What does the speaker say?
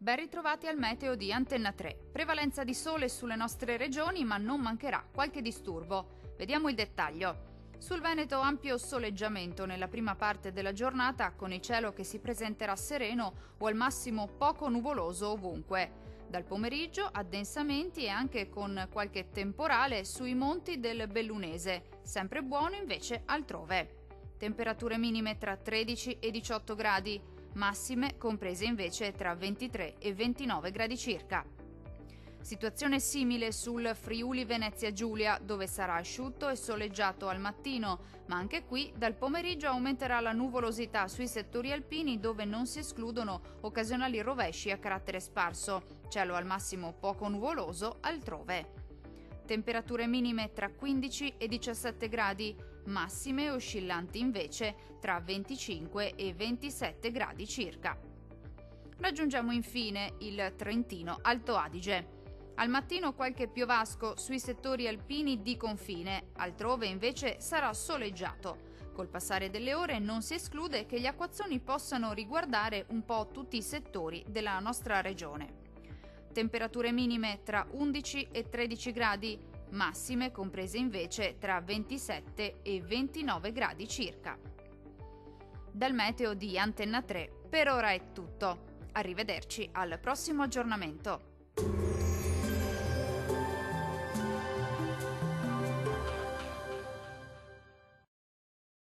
Ben ritrovati al meteo di Antenna 3. Prevalenza di sole sulle nostre regioni, ma non mancherà qualche disturbo. Vediamo il dettaglio. Sul Veneto ampio soleggiamento nella prima parte della giornata, con il cielo che si presenterà sereno o al massimo poco nuvoloso ovunque. Dal pomeriggio addensamenti e anche con qualche temporale sui monti del Bellunese, sempre buono invece altrove. Temperature minime tra 13 e 18 gradi, massime comprese invece tra 23 e 29 gradi circa. Situazione simile sul Friuli Venezia Giulia, dove sarà asciutto e soleggiato al mattino, ma anche qui dal pomeriggio aumenterà la nuvolosità sui settori alpini, dove non si escludono occasionali rovesci a carattere sparso, cielo al massimo poco nuvoloso altrove. Temperature minime tra 15 e 17 gradi, massime oscillanti invece tra 25 e 27 gradi circa. Raggiungiamo infine il Trentino Alto Adige. Al mattino qualche piovasco sui settori alpini di confine, altrove invece sarà soleggiato. Col passare delle ore non si esclude che gli acquazzoni possano riguardare un po' tutti i settori della nostra regione. Temperature minime tra 11 e 13 gradi, massime comprese invece tra 27 e 29 gradi circa. Dal meteo di Antenna 3 per ora è tutto. Arrivederci al prossimo aggiornamento.